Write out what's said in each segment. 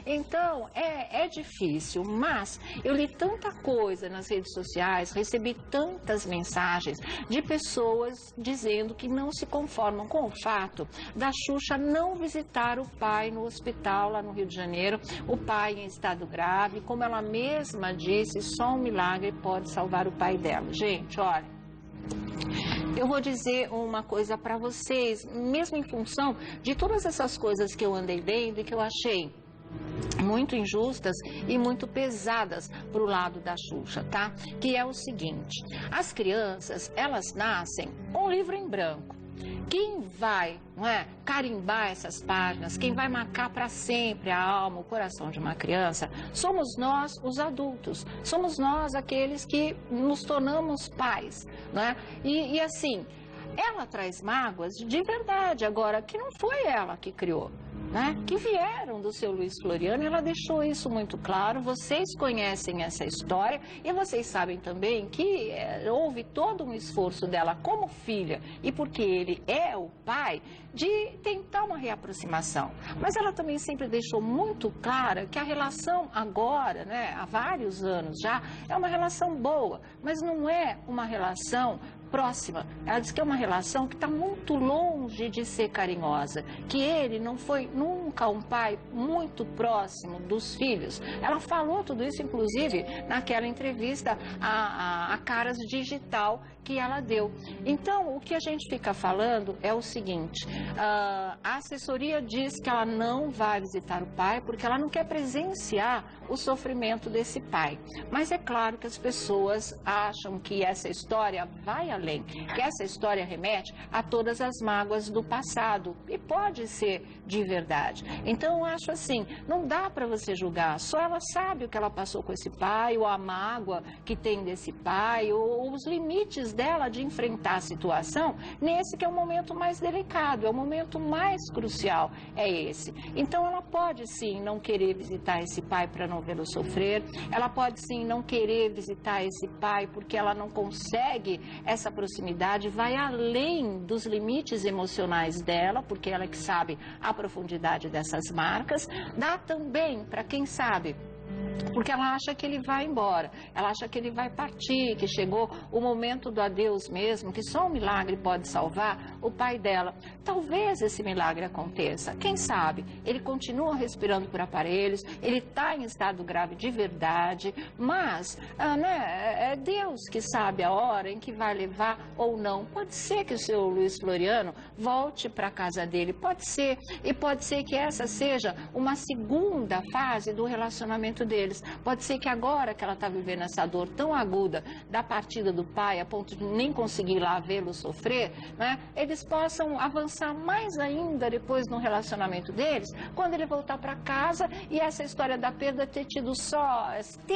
Então, é difícil, mas eu li tanta coisa nas redes sociais, recebi tantas mensagens de pessoas dizendo que não se conformam com o fato da Xuxa não visitar o pai no hospital lá no Rio de Janeiro, o pai em estado grave, como ela mesma disse, só um milagre pode salvar o pai dela. Gente, olha, eu vou dizer uma coisa para vocês, mesmo em função de todas essas coisas que eu andei vendo e que eu achei muito injustas e muito pesadas para o lado da Xuxa, tá? Que é o seguinte, as crianças, elas nascem com um livro em branco. Quem vai, não é, carimbar essas páginas, quem vai marcar para sempre a alma, o coração de uma criança, somos nós, os adultos. Somos nós aqueles que nos tornamos pais, não é? E assim, ela traz mágoas de verdade agora, que não foi ela que criou, né? Que vieram do seu Luiz Floriano, ela deixou isso muito claro, vocês conhecem essa história e vocês sabem também que houve todo um esforço dela como filha e porque ele é o pai, de tentar uma reaproximação. Mas ela também sempre deixou muito clara que a relação agora, né, há vários anos já, é uma relação boa, mas não é uma relação próxima. Ela diz que é uma relação que está muito longe de ser carinhosa, que ele não foi nunca um pai muito próximo dos filhos. Ela falou tudo isso, inclusive, naquela entrevista a Caras Digital que ela deu. Então, o que a gente fica falando é o seguinte, a assessoria diz que ela não vai visitar o pai porque ela não quer presenciar o sofrimento desse pai. Mas é claro que as pessoas acham que essa história vai além, que essa história remete a todas as mágoas do passado e pode ser de verdade. Então, eu acho assim, não dá para você julgar, só ela sabe o que ela passou com esse pai, ou a mágoa que tem desse pai, ou os limites dela de enfrentar a situação nesse que é o momento mais delicado, é o momento mais crucial, é esse. Então, ela pode sim não querer visitar esse pai para não vê-lo sofrer, ela pode sim não querer visitar esse pai porque ela não consegue essa proximidade, vai além dos limites emocionais dela, porque ela que sabe a profundidade dessas marcas, dá também para quem sabe, porque ela acha que ele vai embora, ela acha que ele vai partir, que chegou o momento do adeus mesmo, que só um milagre pode salvar o pai dela. Talvez esse milagre aconteça, quem sabe? Ele continua respirando por aparelhos, ele está em estado grave de verdade, mas é Deus que sabe a hora em que vai levar ou não. Pode ser que o seu Luiz Floriano volte para a casa dele, pode ser, e pode ser que essa seja uma segunda fase do relacionamento deles. Pode ser que agora que ela está vivendo essa dor tão aguda da partida do pai, a ponto de nem conseguir lá vê-lo sofrer, né, eles possam avançar mais ainda depois no relacionamento deles, quando ele voltar para casa e essa história da perda ter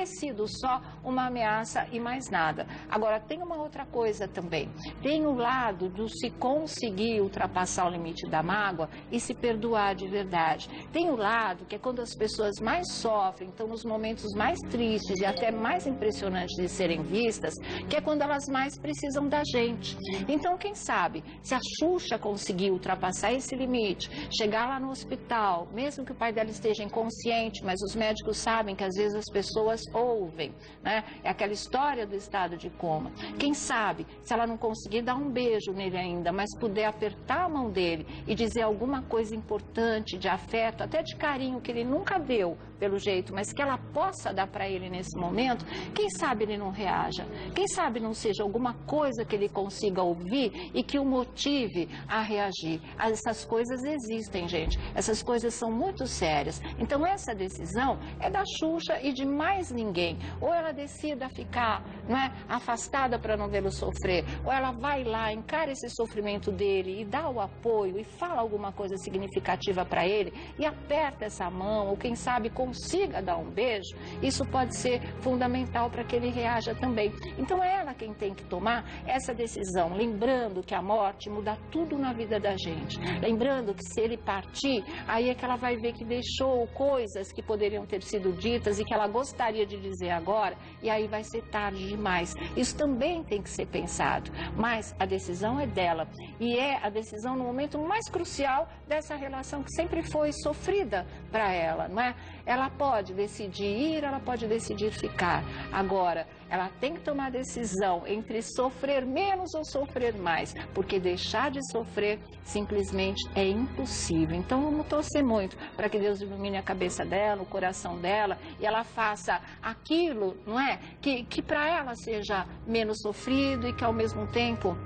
sido só uma ameaça e mais nada. Agora, tem uma outra coisa também. Tem o lado do se conseguir ultrapassar o limite da mágoa e se perdoar de verdade. Tem o lado que é quando as pessoas mais sofrem, estão nos momentos mais tristes e até mais impressionantes de serem vistas, que é quando elas mais precisam da gente. Então, quem sabe, se a Xuxa conseguir ultrapassar esse limite, chegar lá no hospital, mesmo que o pai dela esteja inconsciente, mas os médicos sabem que às vezes as pessoas ouvem, né? É aquela história do estado de coma. Quem sabe, se ela não conseguir dar um beijo nele ainda, mas puder apertar a mão dele e dizer alguma coisa importante, de afeto, até de carinho, que ele nunca deu, pelo jeito, mas que ela possa dar para ele nesse momento, quem sabe ele não reaja, quem sabe não seja alguma coisa que ele consiga ouvir e que o motive a reagir. Essas coisas existem, gente, essas coisas são muito sérias. Então essa decisão é da Xuxa e de mais ninguém. Ou ela decida ficar, não é, afastada para não vê-lo sofrer, ou ela vai lá, encara esse sofrimento dele e dá o apoio e fala alguma coisa significativa para ele e aperta essa mão, ou quem sabe consiga dar um beijo, isso pode ser fundamental para que ele reaja também. Então é ela quem tem que tomar essa decisão, lembrando que a morte muda tudo na vida da gente. Lembrando que se ele partir, aí é que ela vai ver que deixou coisas que poderiam ter sido ditas e que ela gostaria de dizer agora, e aí vai ser tarde demais. Isso também tem que ser pensado, mas a decisão é dela, e é a decisão no momento mais crucial dessa relação que sempre foi sofrida para ela, não é? Ela pode decidir ir, ela pode decidir ficar. Agora, ela tem que tomar decisão entre sofrer menos ou sofrer mais, porque deixar de sofrer simplesmente é impossível. Então, vamos torcer muito para que Deus ilumine a cabeça dela, o coração dela, e ela faça aquilo, não é? Que para ela seja menos sofrido e que ao mesmo tempo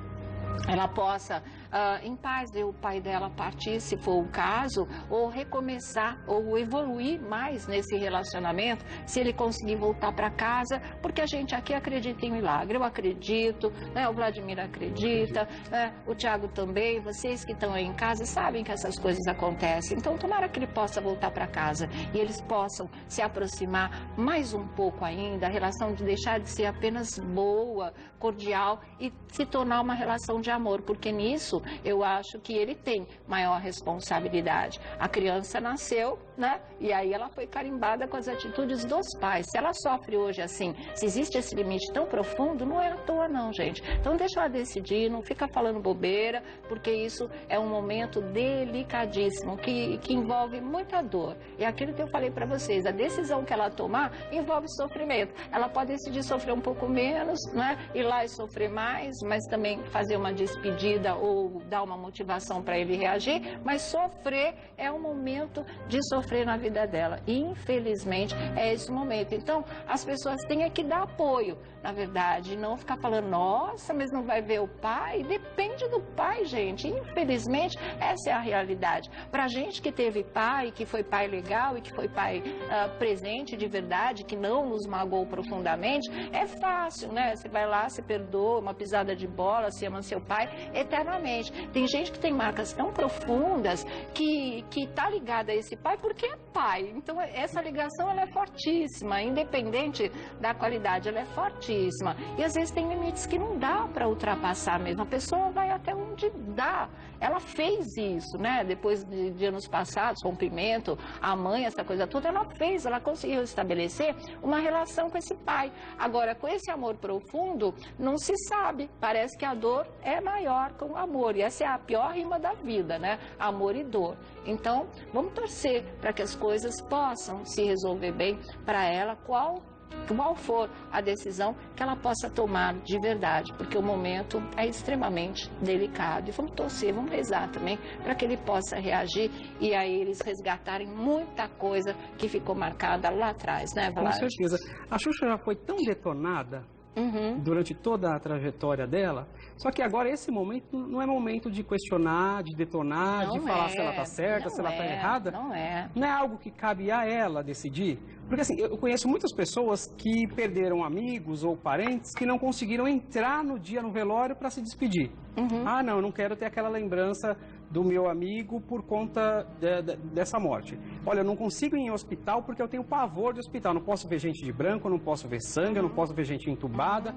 ela possa, em paz, ver o pai dela partir, se for o caso, ou recomeçar, ou evoluir mais nesse relacionamento, se ele conseguir voltar para casa, porque a gente aqui acredita em milagre. Eu acredito, né? O Vladimir acredita, né? O Thiago também, vocês que estão aí em casa sabem que essas coisas acontecem. Então, tomara que ele possa voltar para casa e eles possam se aproximar mais um pouco ainda, a relação de deixar de ser apenas boa, cordial e se tornar uma relação de amor, porque nisso eu acho que ele tem maior responsabilidade. A criança nasceu, né? E aí ela foi carimbada com as atitudes dos pais. Se ela sofre hoje assim, se existe esse limite tão profundo, não é à toa não, gente. Então deixa ela decidir, não fica falando bobeira, porque isso é um momento delicadíssimo, que envolve muita dor. E aquilo que eu falei para vocês, a decisão que ela tomar envolve sofrimento. Ela pode decidir sofrer um pouco menos, né? Ir lá e sofrer mais, mas também fazer uma despedida ou dar uma motivação para ele reagir, mas sofrer é um momento de sofrer na vida dela. E, infelizmente, é esse o momento. Então, as pessoas têm que dar apoio, na verdade, não ficar falando, nossa, mas não vai ver o pai? Depende do pai, gente. Infelizmente, essa é a realidade. Pra gente que teve pai, que foi pai legal e que foi pai presente de verdade, que não nos magoou profundamente, é fácil, né? Você vai lá, você perdoa, uma pisada de bola, você ama seu pai eternamente. Tem gente que tem marcas tão profundas que tá ligada a esse pai porque é pai. Então, essa ligação, ela é fortíssima, independente da qualidade, ela é fortíssima. E, às vezes, tem limites que não dá para ultrapassar mesmo. A pessoa vai até onde dá. Ela fez isso, né? Depois de anos passados, rompimento, a mãe, essa coisa toda, ela conseguiu estabelecer uma relação com esse pai. Agora, com esse amor profundo, não se sabe. Parece que a dor é maior com o amor. E essa é a pior rima da vida, né? Amor e dor. Então, vamos torcer para que as coisas possam se resolver bem para ela, qual for a decisão que ela possa tomar de verdade, porque o momento é extremamente delicado. E vamos torcer, vamos rezar também para que ele possa reagir e aí eles resgatarem muita coisa que ficou marcada lá atrás, né, Vlad? Com certeza. A Xuxa já foi tão detonada durante toda a trajetória dela, só que agora esse momento não é momento de questionar, de detonar, de falar se ela está certa, se ela está errada. Não é. Não é algo que cabe a ela decidir. Porque assim, eu conheço muitas pessoas que perderam amigos ou parentes que não conseguiram entrar no dia no velório para se despedir. Ah, não, eu não quero ter aquela lembrança do meu amigo por conta dessa morte. Olha, eu não consigo ir em hospital porque eu tenho pavor de hospital. Não posso ver gente de branco, eu não posso ver sangue, eu não posso ver gente entubada.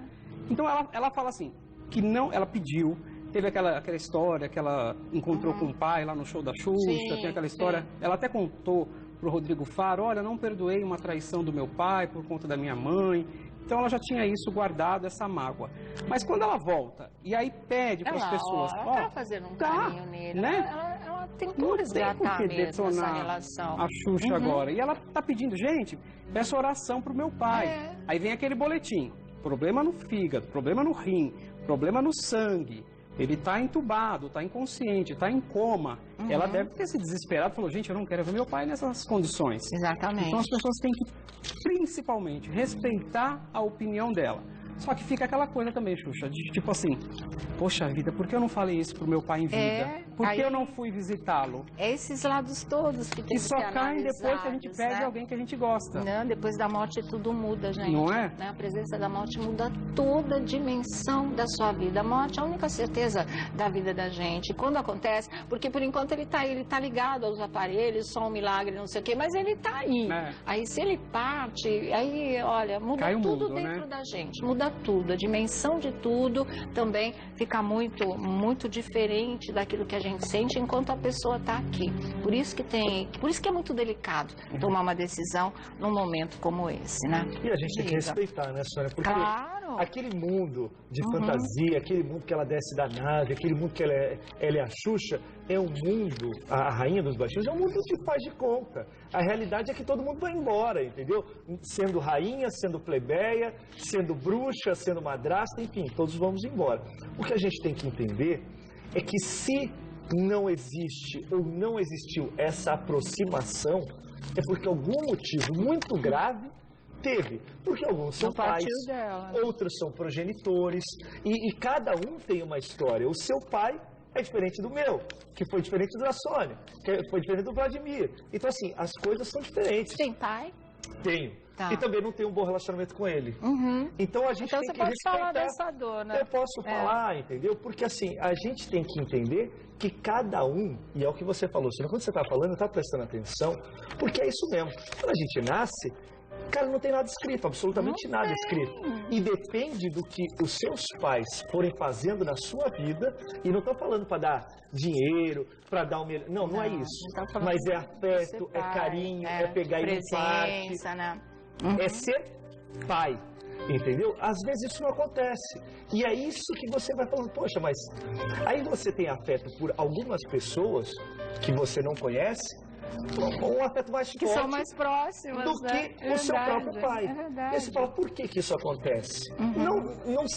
Então ela fala assim, que não, ela pediu, teve aquela história que ela encontrou com o pai lá no show da Xuxa, tem aquela história, ela até contou pro Rodrigo Faro, olha, não perdoei uma traição do meu pai por conta da minha mãe. Então ela já tinha isso guardado, essa mágoa. Mas quando ela volta e aí pede para as pessoas... Ela tá fazendo um carinho nele, né? Ela tentou resgatar mesmo essa relação. A Xuxa agora. E ela tá pedindo, gente, peço oração pro meu pai. Aí vem aquele boletim, problema no fígado, problema no rim, problema no sangue. Ele está entubado, está inconsciente, está em coma. Ela deve ter se desesperado e falou, gente, eu não quero ver meu pai nessas condições. Exatamente. Então as pessoas têm que, principalmente, respeitar a opinião dela. Só que fica aquela coisa também, Xuxa, de tipo assim, poxa vida, por que eu não falei isso pro meu pai em vida? Por que eu não fui visitá-lo? Esses lados todos que tem que só caem depois que a gente perde, né, alguém que a gente gosta. Não, depois da morte tudo muda, gente. Não é? Né? A presença da morte muda toda a dimensão da sua vida. A morte é a única certeza da vida da gente. Quando acontece, porque por enquanto ele tá ligado aos aparelhos, só um milagre, não sei o quê, mas ele tá aí. Aí se ele parte, aí, olha, muda tudo dentro, né, da gente. Muda tudo, a dimensão de tudo também fica muito diferente daquilo que a gente sente enquanto a pessoa está aqui. Por isso que é muito delicado tomar uma decisão num momento como esse, né? E a gente tem que respeitar, né, Sônia? Porque aquele mundo de fantasia, aquele mundo que ela desce da nave, aquele mundo que ela é a Xuxa, é um mundo, a rainha dos baixinhos, é um mundo de faz de conta. A realidade é que todo mundo vai embora, entendeu? Sendo rainha, sendo plebeia, sendo bruxa, sendo madrasta, enfim, todos vamos embora. O que a gente tem que entender é que se não existe ou não existiu essa aproximação, é porque algum motivo muito grave teve. Porque alguns são pais, outros são progenitores, e cada um tem uma história. O seu pai é diferente do meu, que foi diferente da Sônia, que foi diferente do Vladimir. Então, assim, as coisas são diferentes. Tem pai? Tenho. E também não tenho um bom relacionamento com ele. Então a gente tem que respeitar. Então você pode falar dessa dor, né? Eu posso falar, entendeu? Porque assim, a gente tem que entender que cada um, e é o que você falou, quando você está falando, está prestando atenção, porque é isso mesmo. Quando a gente nasce, cara, não tem nada escrito, absolutamente nada escrito. E depende do que os seus pais forem fazendo na sua vida, e não estou falando para dar dinheiro, para dar o melhor. Não, não é isso. Mas é afeto, é carinho, é pegar em parte. Né? É ser pai, entendeu? Às vezes isso não acontece. E é isso que você vai falando, poxa, mas aí você tem afeto por algumas pessoas que você não conhece, um afeto mais forte, que são mais próximas do que o seu próprio pai. E você fala, por que isso acontece?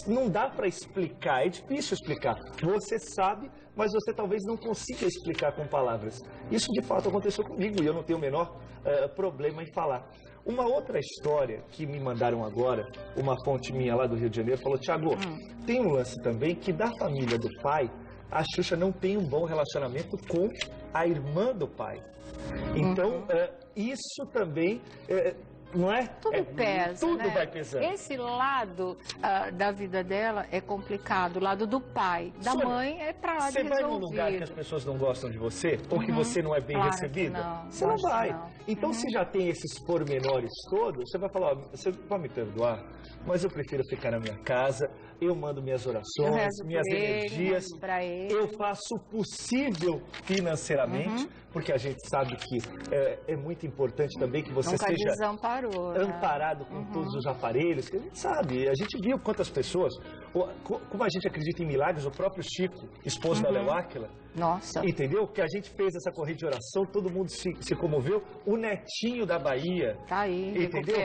Não dá para explicar, é difícil explicar. Você sabe, mas você talvez não consiga explicar com palavras. Isso de fato aconteceu comigo e eu não tenho o menor problema em falar. Uma outra história que me mandaram agora, uma fonte minha lá do Rio de Janeiro, falou, Thiago, tem um lance também que da família do pai, a Xuxa não tem um bom relacionamento com a irmã do pai. Então, isso também, não é? Tudo pesa, tudo, né? Vai pesando. Esse lado da vida dela é complicado, o lado do pai. Da mãe é pra resolver. Você vai num lugar que as pessoas não gostam de você, ou que você não é bem recebida? Você não vai. Então, se já tem esses pormenores todos, você vai falar, você vai me perdoar, mas eu prefiro ficar na minha casa, eu mando minhas orações, minhas energias, eu faço o possível financeiramente, porque a gente sabe que é muito importante também que você seja amparado com todos os aparelhos, que a gente sabe, a gente viu quantas pessoas, como a gente acredita em milagres, o próprio Chico, esposo da Léo Áquila, entendeu? Que a gente fez essa corrente de oração, todo mundo se comoveu, o netinho da Bahia, tá aí, entendeu?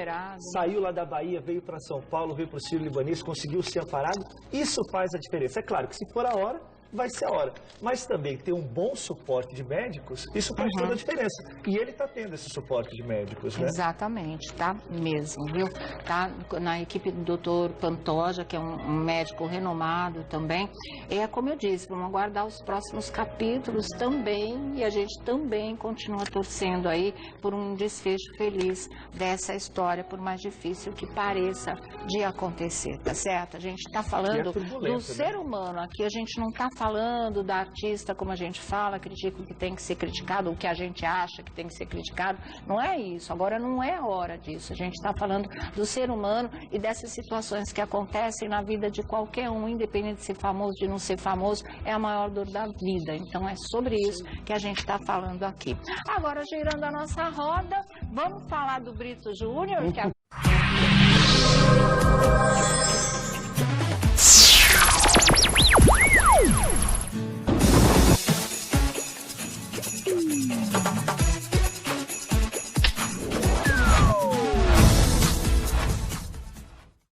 Saiu lá da Bahia, veio para São Paulo, veio para o Sírio-Libanês, conseguiu ser amparado, isso faz a diferença. É claro que se for a hora, vai ser a hora. Mas também ter um bom suporte de médicos, isso faz toda a diferença. E ele está tendo esse suporte de médicos, né? Exatamente, tá mesmo, viu? Tá na equipe do Dr. Pantoja, que é um médico renomado também. É como eu disse, vamos aguardar os próximos capítulos também, e a gente também continua torcendo aí por um desfecho feliz dessa história, por mais difícil que pareça de acontecer, tá certo? A gente está falando do ser humano aqui, a gente não está falando da artista como a gente fala, critica o que tem que ser criticado, o que a gente acha que tem que ser criticado. Não é isso, agora não é a hora disso. A gente está falando do ser humano e dessas situações que acontecem na vida de qualquer um, independente de ser famoso, de não ser famoso, é a maior dor da vida. Então é sobre isso que a gente está falando aqui. Agora, girando a nossa roda, vamos falar do Brito Júnior, que